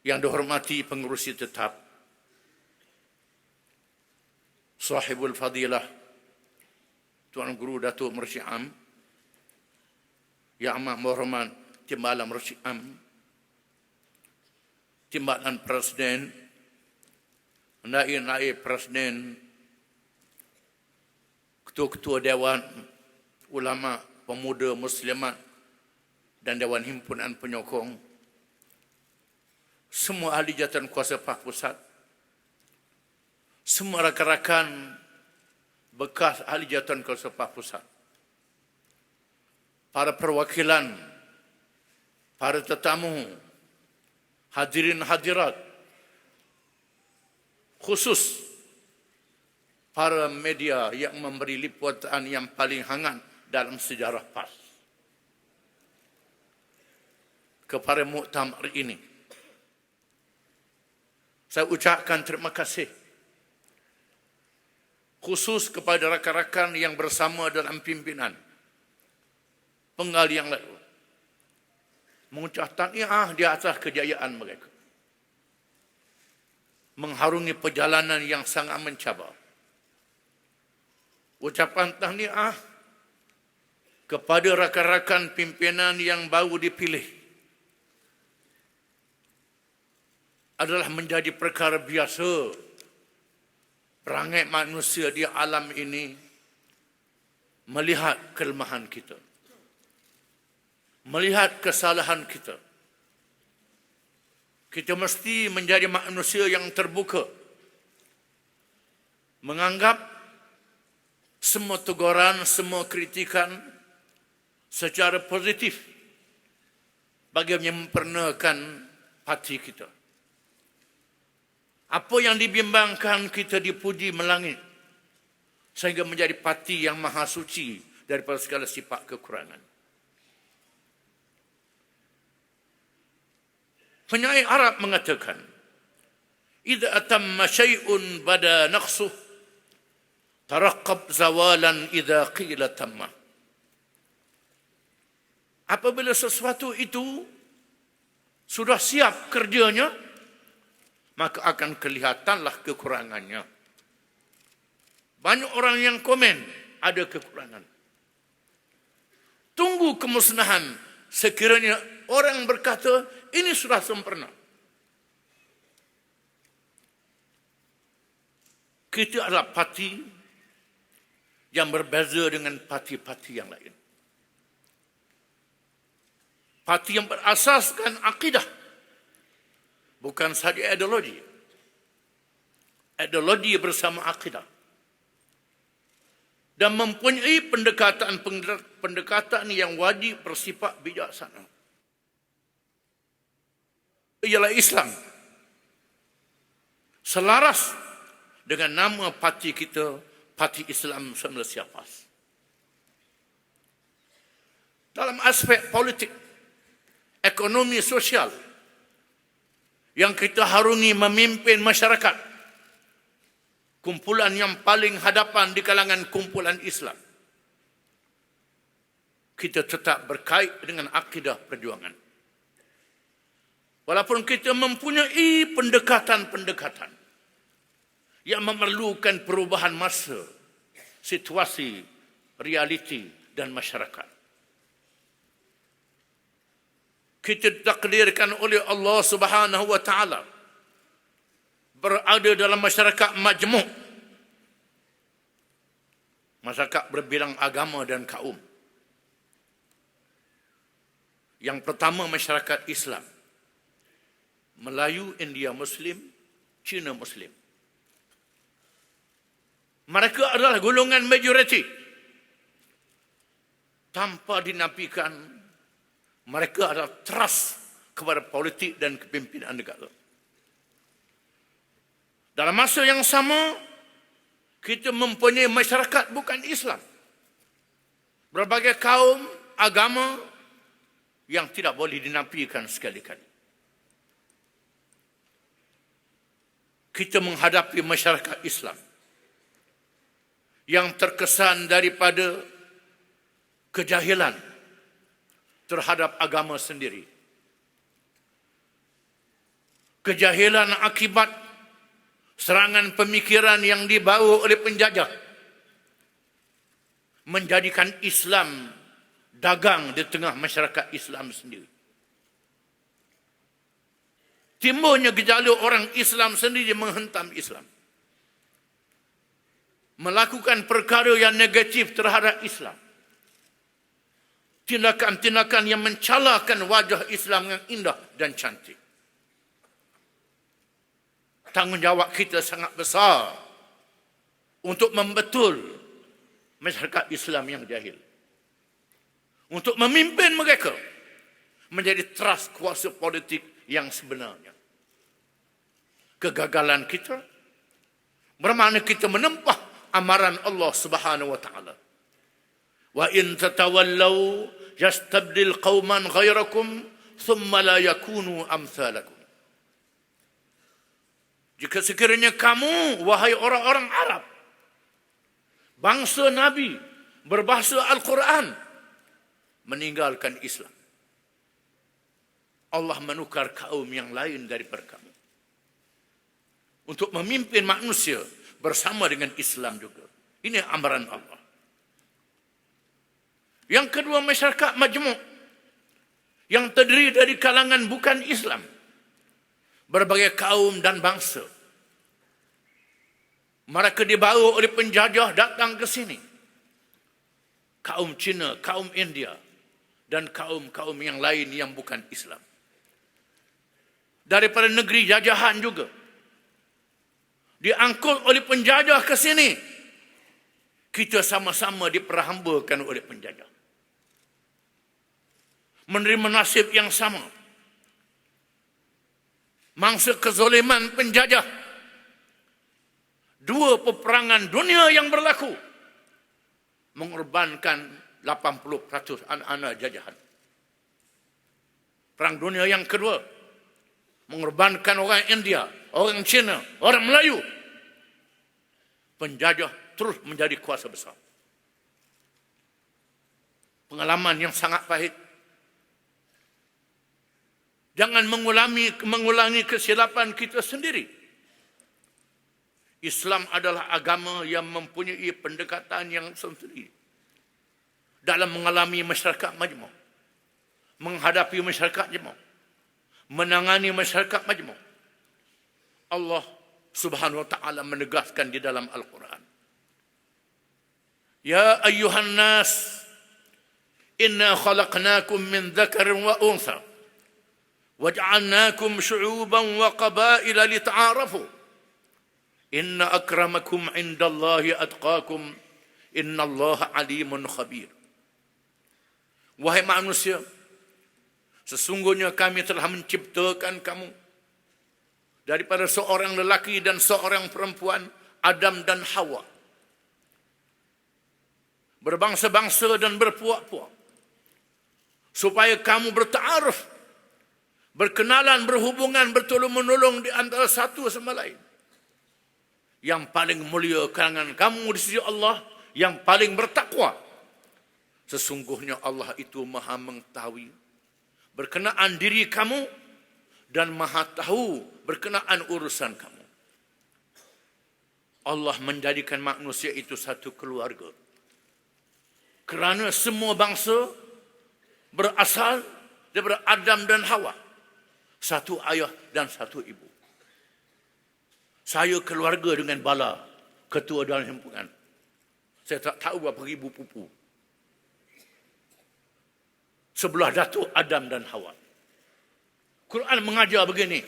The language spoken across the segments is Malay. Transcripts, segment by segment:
Yang dihormati pengerusi tetap, Sahibul Fadilah Tuan Guru Datuk Mersyid Am, Yang Amat Berhormat Timbalan Mersyid Am, Timbalan Presiden, Naib Presiden, Ketua-Ketua Dewan Ulama Pemuda Muslimat dan Dewan Himpunan Penyokong, semua ahli jawatan kuasa PAH Pusat, semua rakan-rakan bekas ahli jawatan kuasa PAH Pusat, para perwakilan, para tetamu, hadirin hadirat, khusus para media yang memberi liputan yang paling hangat dalam sejarah PAS kepada muktamar ini. Saya ucapkan terima kasih khusus kepada rakan-rakan yang bersama dalam pimpinan penggal yang lalu. Mengucap tahniah di atas kejayaan mereka, mengharungi perjalanan yang sangat mencabar. Ucapan tahniah kepada rakan-rakan pimpinan yang baru dipilih adalah menjadi perkara biasa perangai manusia di alam ini melihat kelemahan kita, melihat kesalahan kita. Kita mesti menjadi manusia yang terbuka, menganggap semua teguran, semua kritikan secara positif bagi menyempurnakan parti kita. Apa yang dibimbangkan kita dipuji melangit sehingga menjadi parti yang maha suci daripada segala sifat kekurangan. Penyair Arab mengatakan, "Idza atamma syai'un bada naqsuh, taraqqab zawalan idza qila tamma." Apabila sesuatu itu sudah siap kerjanya, maka akan kelihatanlah kekurangannya. Banyak orang yang komen ada kekurangan. Tunggu kemusnahan sekiranya orang berkata ini sudah sempurna. Kita adalah parti yang berbeza dengan parti-parti yang lain. Parti yang berasaskan akidah, bukan sahaja ideologi. Ideologi bersama akidah. Dan mempunyai pendekatan yang wajib bersifat bijaksana. Ialah Islam. Selaras dengan nama parti kita, Parti Islam Sembilan Siapas. Dalam aspek politik, ekonomi, sosial, yang kita harungi memimpin masyarakat, kumpulan yang paling hadapan di kalangan kumpulan Islam, kita tetap berkait dengan akidah perjuangan. Walaupun kita mempunyai pendekatan-pendekatan yang memerlukan perubahan masa, situasi, realiti dan masyarakat. Kita ditakdirkan oleh Allah Subhanahu wa taala berada dalam masyarakat majmuk, masyarakat berbilang agama dan kaum. Yang pertama masyarakat Islam, Melayu, India Muslim, Cina Muslim. Mereka adalah golongan majoriti. Tanpa dinafikan, mereka adalah trust kepada politik dan kepimpinan negara. Dalam masa yang sama, kita mempunyai masyarakat bukan Islam. Berbagai kaum, agama yang tidak boleh dinafikan sekali-kali. Kita menghadapi masyarakat Islam yang terkesan daripada kejahilan terhadap agama sendiri. kejahilan akibat serangan pemikiran yang dibawa oleh penjajah menjadikan Islam dagang di tengah masyarakat Islam sendiri. Timbulnya gejala orang Islam sendiri menghentam Islam, melakukan perkara yang negatif terhadap Islam, tindakan-tindakan yang mencalakan wajah Islam yang indah dan cantik. Tanggungjawab kita sangat besar untuk membetul masyarakat Islam yang jahil, untuk memimpin mereka menjadi teras kuasa politik yang sebenarnya. Kegagalan kita bermakna kita menempah amaran Allah Subhanahu wa taala. Wa in tatawallaw yastabdil qauman ghairakum thumma la yakunu amsalakum. Jika sekiranya kamu, wahai orang-orang Arab, bangsa Nabi, berbahasa Al-Quran, meninggalkan Islam, Allah menukar kaum yang lain daripada kamu untuk memimpin manusia bersama dengan Islam juga. Ini amaran Allah. Yang kedua, masyarakat majmuk yang terdiri dari kalangan bukan Islam, berbagai kaum dan bangsa. Mereka dibawa oleh penjajah datang ke sini. Kaum Cina, kaum India, dan kaum-kaum yang lain yang bukan Islam. Daripada negeri jajahan juga. Diangkut oleh penjajah ke sini. Kita sama-sama diperhambakan oleh penjajah. Menerima nasib yang sama. Mangsa kezaliman penjajah. Dua peperangan dunia yang berlaku mengorbankan 80% anak-anak jajahan. Perang dunia yang kedua mengorbankan orang India, orang Cina, orang Melayu. Penjajah terus menjadi kuasa besar. Pengalaman yang sangat pahit. Jangan mengulangi kesilapan kita sendiri. Islam adalah agama yang mempunyai pendekatan yang sendiri dalam mengalami masyarakat majmuk, menghadapi masyarakat majmuk, menangani masyarakat majmuk. Allah Subhanahu wa taala menegaskan di dalam Al-Quran, Ya ayyuhan nas, inna khalaqnakum min dzakarin wa untha waj'alnakum syu'uban wa qabaila lita'arafu. Inna akramakum indallahi atqakum, innallaha alimun khabir. Wahai manusia, sesungguhnya kami telah menciptakan kamu daripada seorang lelaki dan seorang perempuan, Adam dan Hawa. Berbangsa-bangsa dan berpuak-puak. Supaya kamu bertaaruf, berkenalan, berhubungan, bertolong-menolong di antara satu sama lain. Yang paling mulia kalangan kamu di sisi Allah, yang paling bertakwa. Sesungguhnya Allah itu maha mengetahui berkenaan diri kamu dan maha tahu berkenaan urusan kamu. Allah menjadikan manusia itu satu keluarga. Kerana semua bangsa berasal daripada Adam dan Hawa. Satu ayah dan satu ibu. Saya keluarga dengan Bala, ketua dalam himpunan. Saya tak tahu berapa ribu pupu. Sebelah Datuk Adam dan Hawa. Quran mengajar begini.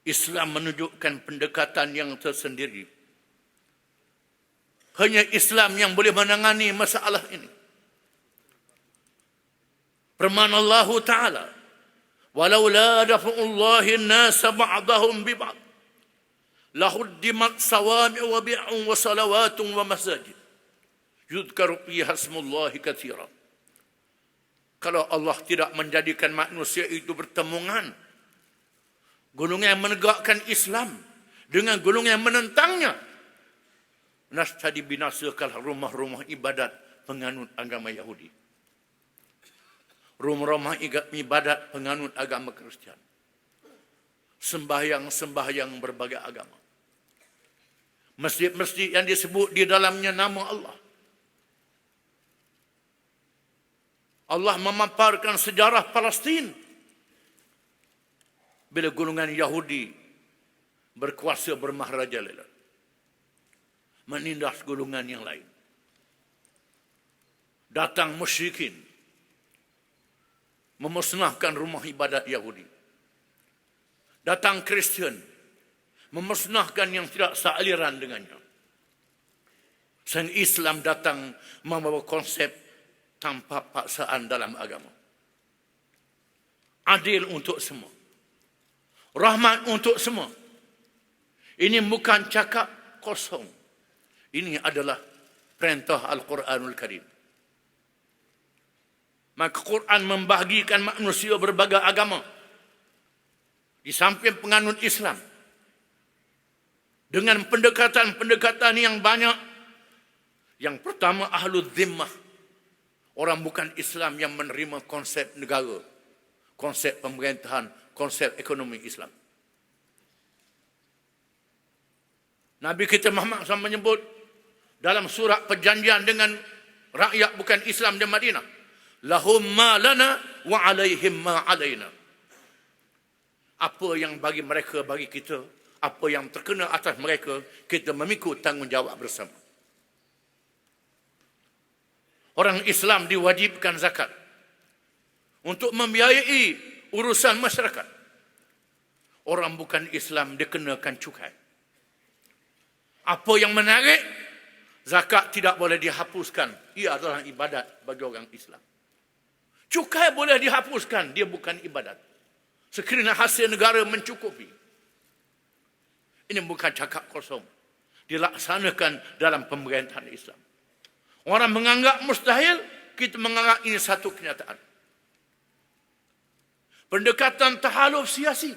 Islam menunjukkan pendekatan yang tersendiri. Hanya Islam yang boleh menangani masalah ini. Firman Allah Ta'ala, walaula dafa'ullahi an-nasa ba'dahum bi ba'd lahuddimat sawami'u wa bi'un wa salawatun wa masajid yudhkaru fiha ismullahi katsiran. Kalau Allah tidak menjadikan manusia itu bertemungan, golongan yang menegakkan Islam dengan golongan yang menentangnya, nascadi binasakan rumah-rumah ibadat penganut agama Yahudi. rumah-rumah ibadat penganut agama Kristian, sembahyang-sembahyang berbagai agama, masjid-masjid yang disebut di dalamnya nama Allah. Allah memaparkan sejarah Palestin bila golongan Yahudi berkuasa bermaharajalela, menindas golongan yang lain. Datang musyrikin memusnahkan rumah ibadat Yahudi. Datang Kristian memusnahkan yang tidak sealiran dengannya. Sang Islam datang membawa konsep tanpa paksaan dalam agama. Adil untuk semua. Rahmat untuk semua. Ini bukan cakap kosong. Ini adalah perintah Al-Quranul Karim. Maka Quran membahagikan manusia berbagai agama. Di samping penganut Islam. Dengan pendekatan-pendekatan yang banyak. Yang pertama, Ahlul Zimmah. Orang bukan Islam yang menerima konsep negara. Konsep pemerintahan, konsep ekonomi Islam. Nabi kita Muhammad SAW menyebut dalam surat perjanjian dengan rakyat bukan Islam di Madinah, lahum ma lana wa alaihim ma alaina. Apa yang bagi mereka, bagi kita, apa yang terkena atas mereka, kita memikul tanggungjawab bersama. Orang Islam diwajibkan zakat untuk membiayai urusan masyarakat. Orang bukan Islam dikenakan cukai. Apa yang menarik, zakat tidak boleh dihapuskan. Ia adalah ibadat bagi orang Islam. Cukai boleh dihapuskan, dia bukan ibadat. Sekiranya hasil negara mencukupi. Ini bukan cakap kosong. Dilaksanakan dalam pemerintahan Islam. Orang menganggap mustahil, kita menganggap ini satu kenyataan. Pendekatan tahaluf siasi.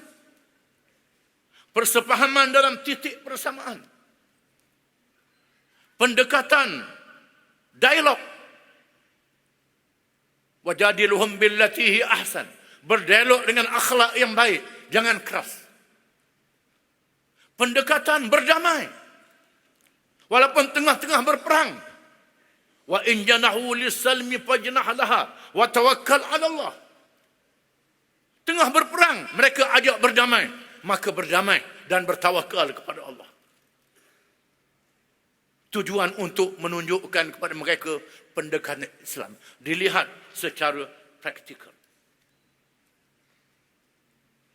Persepahaman dalam titik persamaan. Pendekatan dialog. Wajadiluhum billatihi ahsan. Berdialog dengan akhlak yang baik, jangan keras. Pendekatan berdamai. Walaupun tengah-tengah berperang. Wa in janahu lis-salmi fajnah laha wa tawakkal 'ala Allah. Tengah berperang, mereka ajak berdamai, maka berdamai dan bertawakal kepada Allah. Tujuan untuk menunjukkan kepada mereka pendekatan Islam dilihat secara praktikal.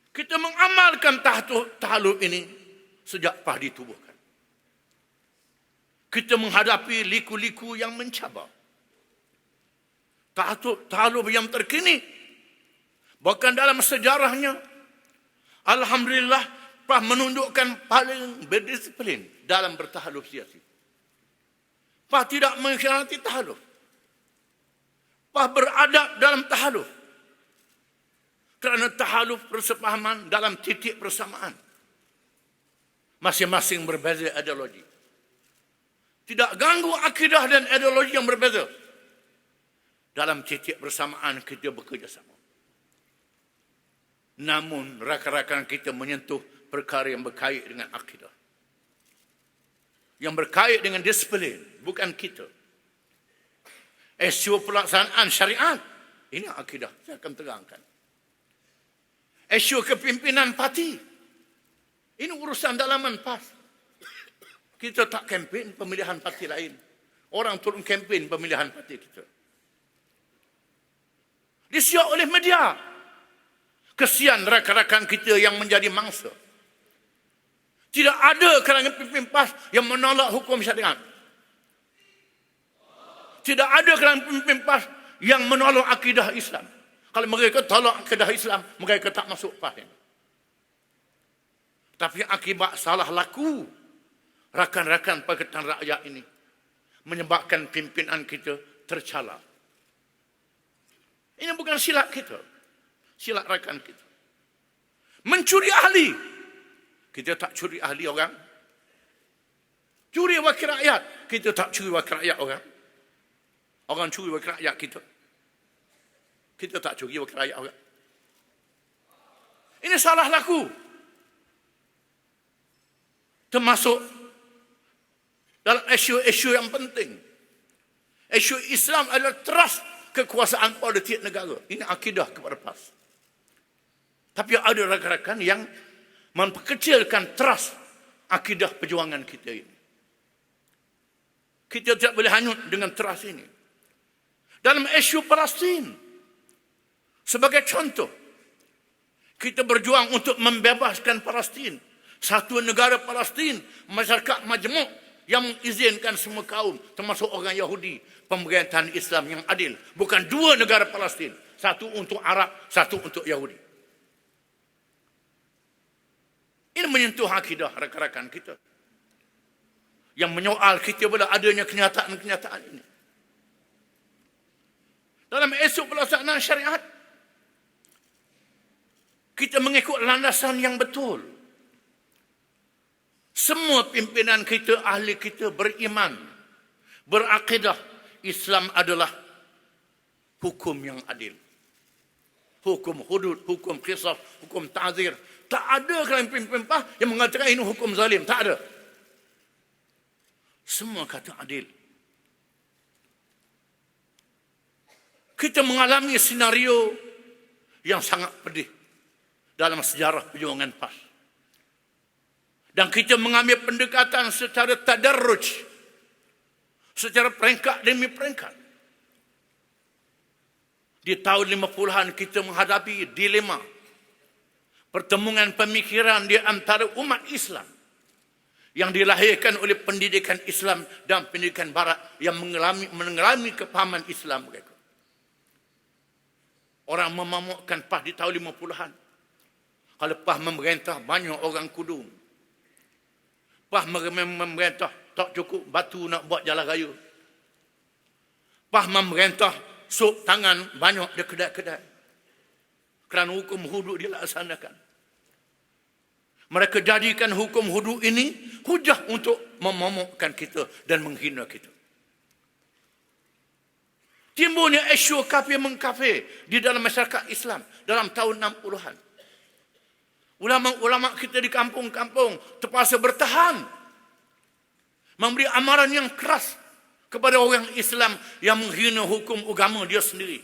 Kita mengamalkan tahaluf ini sejak PAH ditubuhkan. Kita menghadapi liku-liku yang mencabar. Tahaluf yang terkini, bahkan dalam sejarahnya, alhamdulillah, PAH menunjukkan paling berdisiplin dalam bertahaluf siasi. PAH tidak mengkhianati tahaluf. PAH beradab dalam tahaluf. Kerana tahaluf persepahaman dalam titik persamaan. Masing-masing berbeza ideologi. Tidak ganggu akidah dan ideologi yang berbeza. Dalam titik bersamaan kita bekerjasama. Namun rakan-rakan kita menyentuh perkara yang berkait dengan akidah. Yang berkait dengan disiplin, bukan kita. Isu pelaksanaan syariat, ini akidah, saya akan terangkan. Isu kepimpinan parti, ini urusan dalaman PAS. Kita tak kempen pemilihan parti lain. Orang turun kempen pemilihan parti kita. Disiap oleh media. Kesian rakan-rakan kita yang menjadi mangsa. Tidak ada kalangan pemimpin PAS yang menolak hukum syariat. Tidak ada kalangan pemimpin PAS yang menolak akidah Islam. Kalau mereka tolak akidah Islam, mereka tak masuk PAS. Tapi akibat salah laku rakan-rakan Pakatan Rakyat ini menyebabkan pimpinan kita tercela. Ini bukan silap kita. Silap rakan kita. Mencuri ahli. Kita tak curi ahli orang. Curi wakil rakyat. Kita tak curi wakil rakyat orang. Orang curi wakil rakyat kita. Kita tak curi wakil rakyat orang. Ini salah laku. Termasuk dalam isu-isu yang penting. Isu Islam adalah trust kekuasaan politik negara. Ini akidah kepada PAS. Tapi ada rakan-rakan yang memperkecilkan trust akidah perjuangan kita ini. Kita tidak boleh hanyut dengan trust ini. Dalam isu Palestin, sebagai contoh, kita berjuang untuk membebaskan Palestin. Satu negara Palestin, masyarakat majmuk yang mengizinkan semua kaum, termasuk orang Yahudi, pemerintahan Islam yang adil. Bukan dua negara Palestin. Satu untuk Arab, satu untuk Yahudi. Ini menyentuh akidah rakan-rakan kita. Yang menyoal kita pada adanya kenyataan-kenyataan ini. Dalam isu pelaksanaan syariat, kita mengikut landasan yang betul. Semua pimpinan kita, ahli kita beriman, berakidah Islam adalah hukum yang adil. Hukum hudud, hukum qisas, hukum ta'zir. Tak ada kalangan pimpinan yang mengatakan ini hukum zalim. Tak ada. Semua kata adil. Kita mengalami senario yang sangat pedih dalam sejarah perjuangan PAS. Dan kita mengambil pendekatan secara tadarruj, secara peringkat demi peringkat. Di tahun 50-an kita menghadapi dilema pertemuan pemikiran di antara umat Islam yang dilahirkan oleh pendidikan Islam dan pendidikan Barat yang mengalami kepahaman Islam mereka. Orang memamukkan PAS di tahun 50-an. Kalau PAS memerintah, banyak orang kudung. PAS memerintah, tak cukup batu nak buat jalan raya. PAS memerintah, sup tangan banyak di kedai-kedai. Kerana hukum hudud dilaksanakan. Mereka jadikan hukum hudud ini hujah untuk memamukkan kita dan menghina kita. Timbulnya isu kafir-mengkafir di dalam masyarakat Islam dalam tahun 60-an. Ulama-ulama kita di kampung-kampung terpaksa bertahan. Memberi amaran yang keras kepada orang Islam yang menghina hukum agama dia sendiri.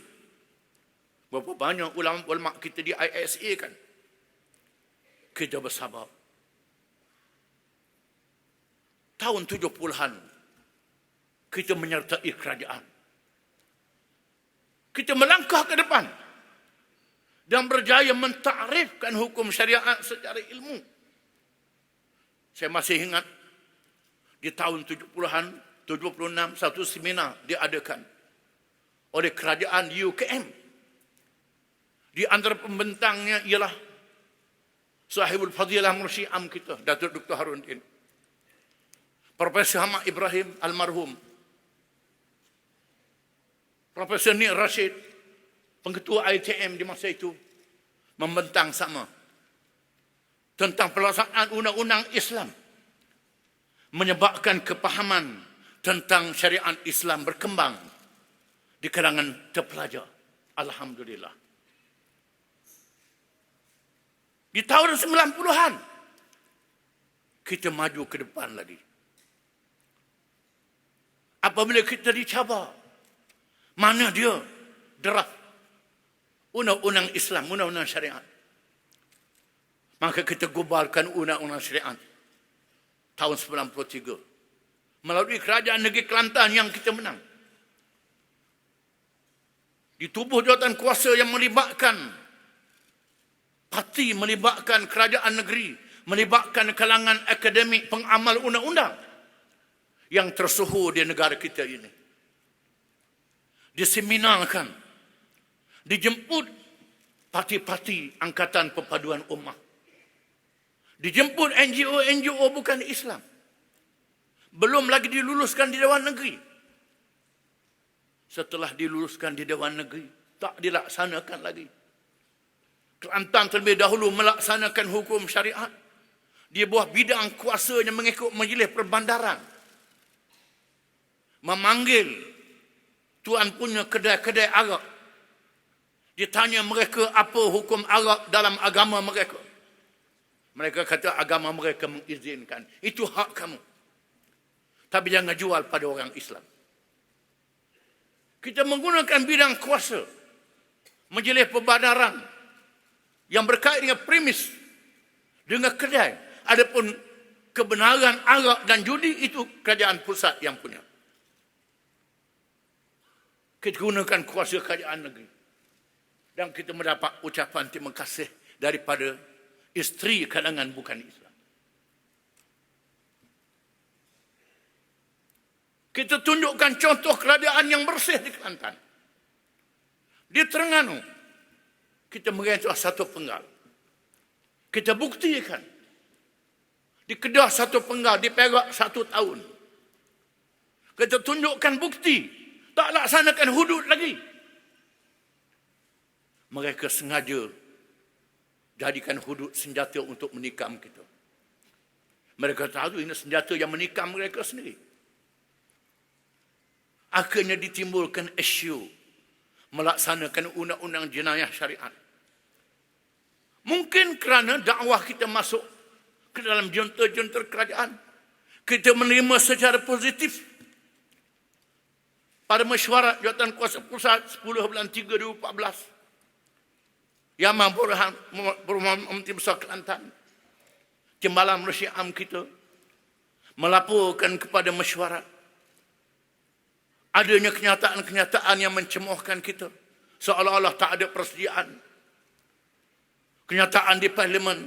Berapa banyak ulama-ulama kita di ISA kan. Kita bersabar. Tahun 70-an kita menyertai kerajaan. Kita melangkah ke depan dan berjaya mentakrifkan hukum syariat secara ilmu. Saya masih ingat di tahun 70-an, 76, satu seminar diadakan oleh kerajaan UKM. Di antara pembentangnya ialah Sahibul Fadilah Mursyid Am kita, Datuk Dr. Harun Din. Profesor Ahmad Ibrahim almarhum. Profesor Nik Rashid, pengetua ITM di masa itu, membentang sama tentang pelaksanaan undang-undang Islam. Menyebabkan kepahaman tentang syariat Islam berkembang di kalangan terpelajar. Alhamdulillah. Di tahun 90-an, kita maju ke depan lagi. Apabila kita dicabar, mana dia draft undang-undang Islam, undang-undang syariat. Maka kita gubarkan undang-undang syariat tahun 93. Melalui kerajaan negeri Kelantan yang kita menang. Di tubuh jawatan kuasa yang melibatkan parti, melibatkan kerajaan negeri, melibatkan kalangan akademik pengamal undang-undang yang tersuhur di negara kita ini. Diseminarkan, dijemput parti-parti Angkatan Perpaduan Ummah, dijemput NGO bukan Islam, belum lagi diluluskan di Dewan Negeri. Setelah diluluskan di Dewan Negeri, tak dilaksanakan lagi. Kelantan terlebih dahulu melaksanakan hukum syariat di bawah bidang kuasanya mengikut Majlis Perbandaran, memanggil tuan punya kedai-kedai arak Ditanya mereka apa hukum Arab dalam agama mereka. Mereka kata agama mereka mengizinkan. Itu hak kamu. Tapi jangan jual pada orang Islam. Kita menggunakan bidang kuasa. Majlis perbandaran yang berkait dengan premis, dengan kedai. Adapun kebenaran Arab dan judi itu kerajaan pusat yang punya. Kita gunakan kuasa kerajaan negeri. Dan kita mendapat ucapan terima kasih daripada isteri kalangan bukan Islam. Kita tunjukkan contoh kerajaan yang bersih di Kelantan. Di Terengganu, kita merentah satu penggal. Kita buktikan. Di Kedah satu penggal, di Perak 1 tahun. Kita tunjukkan bukti. Tak laksanakan hudud lagi. Mereka sengaja jadikan hudud senjata untuk menikam kita. Mereka tahu ini senjata yang menikam mereka sendiri. Akhirnya ditimbulkan isu melaksanakan undang-undang jenayah syariat. Mungkin kerana dakwah kita masuk ke dalam junta-junta kerajaan. Kita menerima secara positif. Pada mesyuarat Jawatan Kuasa Pusat 10 bulan 3 2014. Yang Berhormat Menteri Besar Kelantan, Timbalan Malaysia Am kita, melaporkan kepada mesyuarat adanya kenyataan-kenyataan yang mencemohkan kita, seolah-olah tak ada persediaan. Kenyataan di Parlimen.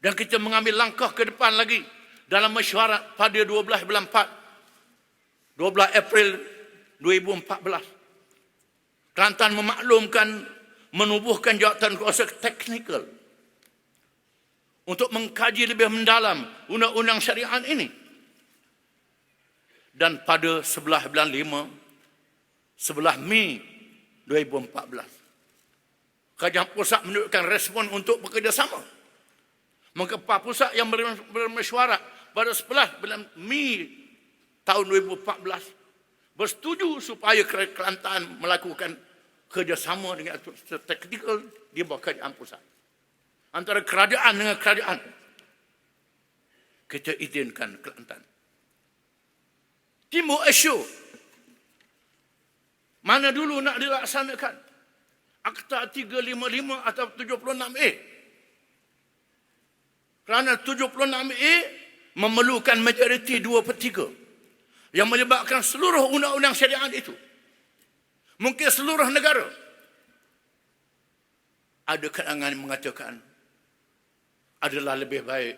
Dan kita mengambil langkah ke depan lagi dalam mesyuarat pada 12 bulan 4, 12 April 2014. Kelantan memaklumkan menubuhkan jawatan kuasa teknikal untuk mengkaji lebih mendalam undang-undang syariat ini. Dan pada 11 bulan 5, 11 Mei 2014, Kerajaan Pusat menunjukkan respon untuk bekerjasama. Maka pusat yang bermesyuarat pada 11 bulan Mei tahun 2014 bersetuju supaya Kelantan melakukan kerjasama dengan teknikal di bawah kerajaan pusat. Antara kerajaan dengan kerajaan. Kita izinkan Kelantan. Timbul isu. Mana dulu nak dilaksanakan? Akta 355 atau 76A. Kerana 76A memerlukan majoriti 2/3 yang menyebabkan seluruh undang-undang syariat itu. Mungkin seluruh negara. Ada kalangan yang mengatakan adalah lebih baik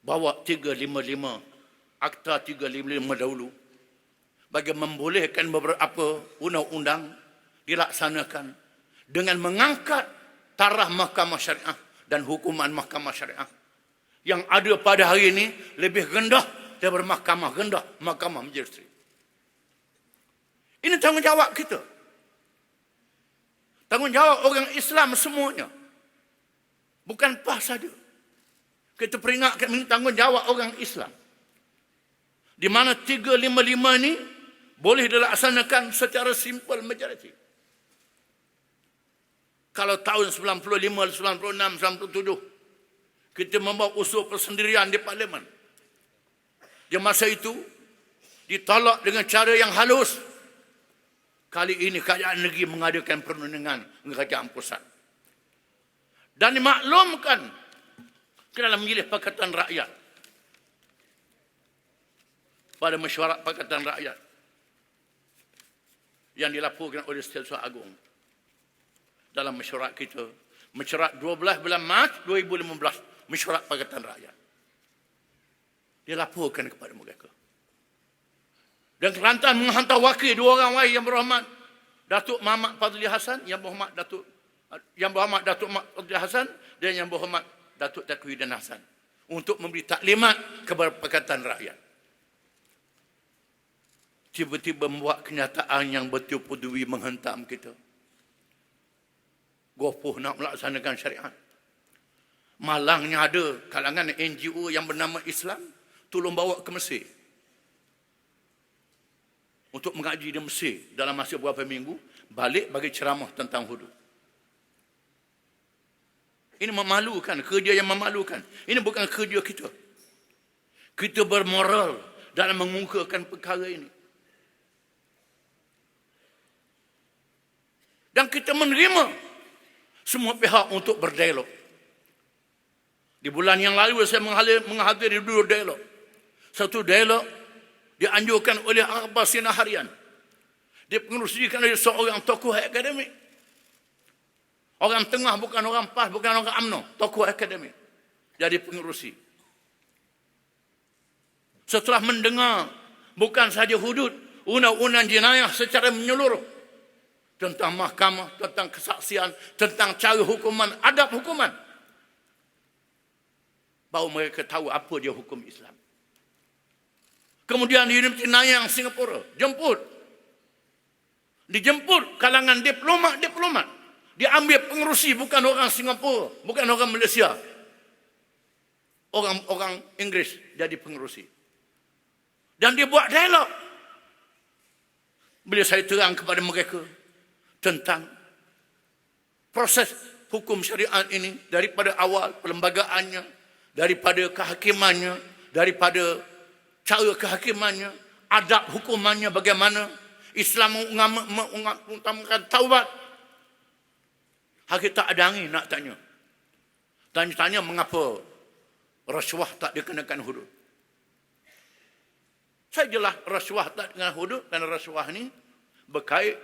bawa 355, Akta 355 dahulu bagi membolehkan beberapa undang-undang dilaksanakan dengan mengangkat taraf mahkamah syariah dan hukuman mahkamah syariah yang ada pada hari ini lebih rendah daripada mahkamah rendah, mahkamah majisteri. Ini tanggungjawab kita. Tanggungjawab orang Islam semuanya. Bukan PAS saja. Kita peringatkan ini tanggungjawab orang Islam. Di mana 355 ini boleh dilaksanakan secara simple majoriti. Kalau tahun 95, 96, 97, kita membawa usul persendirian di Parlimen. Di masa itu, ditolak dengan cara yang halus. Kali ini kerajaan negeri mengadakan perundingan dengan kerajaan pusat. Dan dimaklumkan ke dalam Majlis Pakatan Rakyat. Pada mesyuarat Pakatan Rakyat. Yang dilaporkan oleh Setiausaha Agung. Dalam mesyuarat kita. Mesyuarat 12 bulan Mac 2015. Mesyuarat Pakatan Rakyat. Dilaporkan kepada mereka. Dan Kelantan menghantar wakil 2 orang yang berhormat Datuk Muhammad Fadli Hasan, yang berhormat Datuk Fadli Hasan dan yang berhormat Datuk Taqiyuddin Hasan untuk memberi taklimat kepada Pakatan Rakyat. Tiba-tiba membuat kenyataan yang betul-betul menghentam kita. Gopoh nak melaksanakan syariat. Malangnya ada kalangan NGO yang bernama Islam tolong bawa ke Mesir. untuk mengaji di Mesir dalam masa beberapa minggu, balik bagi ceramah tentang hudud. Ini memalukan, kerja yang memalukan. Ini bukan kerja kita. Kita bermoral dalam mengungkapkan perkara ini. Dan kita menerima semua pihak untuk berdialog. Di bulan yang lalu saya menghadiri 2 dialog. Satu dialog dianjurkan oleh Akhbar Sinar Harian. Dipengerusikan oleh seorang tokoh akademik. Orang tengah, bukan orang PAS, bukan orang UMNO, tokoh akademik. Jadi pengerusi. Setelah mendengar bukan saja hudud, undang-undang jenayah secara menyeluruh, tentang mahkamah, tentang kesaksian, tentang cara hukuman, adab hukuman, baru mereka tahu apa dia hukum Islam. Kemudian di Universiti Nanyang, Singapura, dijemput kalangan diplomat. Dia ambil pengerusi bukan orang Singapura, bukan orang Malaysia. Orang Inggeris jadi pengerusi. Dan dia buat dialog. Bila saya terang kepada mereka tentang proses hukum syariat ini daripada awal perlembagaannya, daripada kehakimannya, daripada cara kehakimannya, adab hukumannya bagaimana, Islam mengutamakan taubat. Kita adangi nak tanya. Tanya mengapa rasuah tak dikenakan hudud. Saya jelas rasuah tak dengan hudud kerana rasuah ni berkait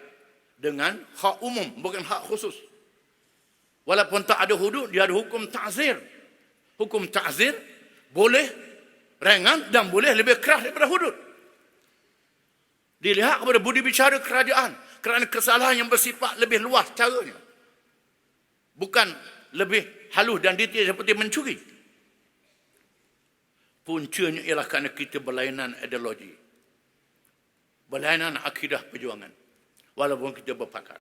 dengan hak umum, bukan hak khusus. Walaupun tak ada hudud, dia ada hukum ta'zir. Hukum ta'zir boleh ringan dan boleh lebih keras daripada hudud. Dilihat kepada budi bicara kerajaan kerana kesalahan yang bersifat lebih luas caranya. Bukan lebih halus dan detail seperti mencuri. Puncanya ialah kerana kita berlainan ideologi. Berlainan akidah perjuangan. Walaupun kita berpakar.